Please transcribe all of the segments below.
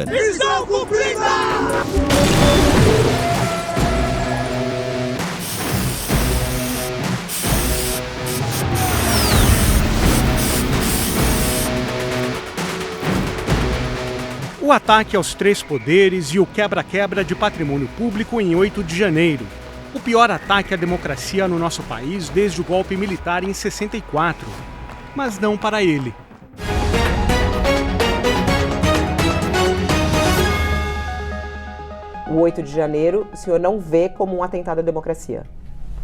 Missão cumprida! O ataque aos três poderes e o quebra-quebra de patrimônio público em 8 de janeiro. O pior ataque à democracia no nosso país desde o golpe militar em 64. Mas não para ele. O 8 de janeiro, o senhor não vê como um atentado à democracia?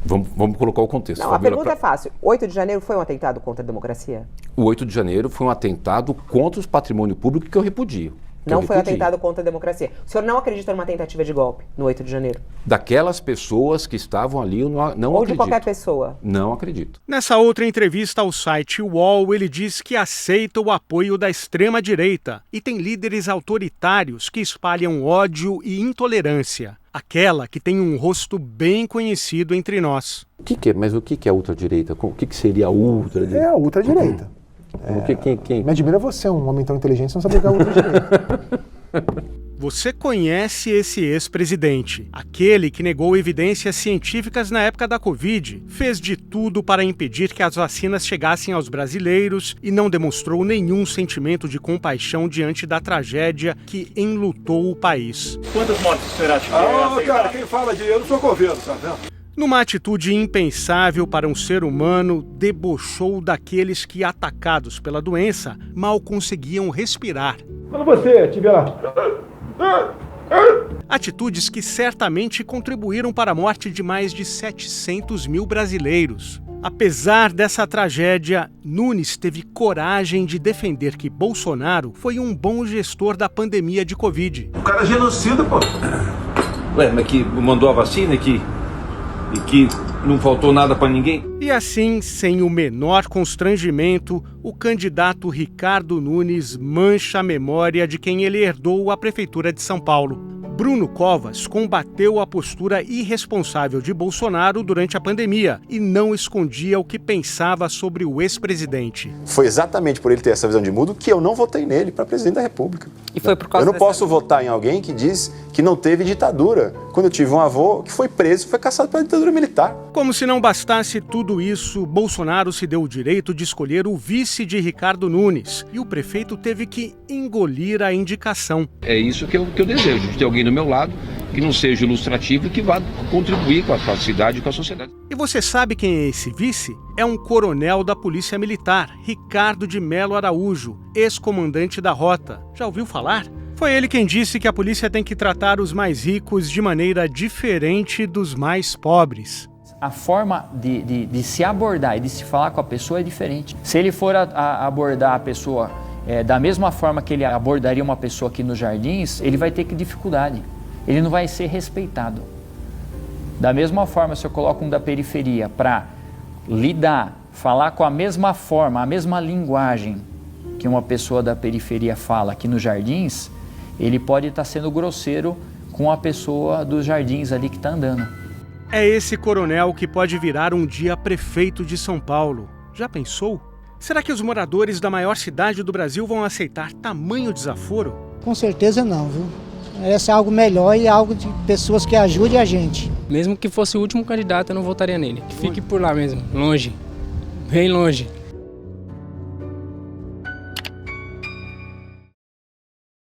Vamos colocar o contexto. Não, a pergunta é fácil. 8 de janeiro foi um atentado contra a democracia? O 8 de janeiro foi um atentado contra o patrimônio público que eu repudio. Não foi um atentado contra a democracia. O senhor não acredita numa tentativa de golpe no 8 de janeiro? Daquelas pessoas que estavam ali, eu não acredito. Ou de qualquer pessoa? Não acredito. Nessa outra entrevista ao site UOL, ele diz que aceita o apoio da extrema-direita e tem líderes autoritários que espalham ódio e intolerância. Aquela que tem um rosto bem conhecido entre nós. Mas o que é a ultradireita? O que seria a ultradireita? É a ultradireita. Quem? Me admira você, um homem tão inteligente, você não sabe o que é a ultradireita. Você conhece esse ex-presidente, aquele que negou evidências científicas na época da Covid, fez de tudo para impedir que as vacinas chegassem aos brasileiros e não demonstrou nenhum sentimento de compaixão diante da tragédia que enlutou o país. Quantas mortes o senhor acha que é? Cara, quem fala de eu não sou governo, tá vendo? Numa atitude impensável para um ser humano, debochou daqueles que, atacados pela doença, mal conseguiam respirar. Quando você estiver lá... Atitudes que certamente contribuíram para a morte de mais de 700 mil brasileiros. Apesar dessa tragédia, Nunes teve coragem de defender que Bolsonaro foi um bom gestor da pandemia de Covid. O cara é genocida, pô. Ué, mas que mandou a vacina e que não faltou nada pra ninguém? E assim, sem o menor constrangimento, o candidato Ricardo Nunes mancha a memória de quem ele herdou a prefeitura de São Paulo. Bruno Covas combateu a postura irresponsável de Bolsonaro durante a pandemia e não escondia o que pensava sobre o ex-presidente. Foi exatamente por ele ter essa visão de mundo que eu não votei nele para presidente da República. E foi por causa eu não posso votar em alguém que diz que não teve ditadura, quando eu tive um avô que foi preso e foi caçado pela ditadura militar. Como se não bastasse tudo isso, Bolsonaro se deu o direito de escolher o vice de Ricardo Nunes e o prefeito teve que engolir a indicação. É isso que eu desejo, de ter alguém do meu lado que não seja ilustrativo e que vá contribuir com a cidade e com a sociedade. E você sabe quem é esse vice? É um coronel da Polícia Militar, Ricardo de Melo Araújo, ex-comandante da Rota. Já ouviu falar? Foi ele quem disse que a polícia tem que tratar os mais ricos de maneira diferente dos mais pobres. A forma de se abordar e de se falar com a pessoa é diferente. Se ele for abordar a pessoa da mesma forma que ele abordaria uma pessoa aqui nos Jardins, ele vai ter dificuldade. Ele não vai ser respeitado. Da mesma forma, se eu coloco um da periferia para lidar, falar com a mesma forma, a mesma linguagem que uma pessoa da periferia fala aqui nos Jardins, ele pode estar sendo grosseiro com a pessoa dos Jardins ali que está andando. É esse coronel que pode virar um dia prefeito de São Paulo. Já pensou? Será que os moradores da maior cidade do Brasil vão aceitar tamanho desaforo? Com certeza não, viu? Merece algo melhor e algo de pessoas que ajudem a gente. Mesmo que fosse o último candidato, eu não votaria nele. Que fique por lá mesmo, longe, bem longe.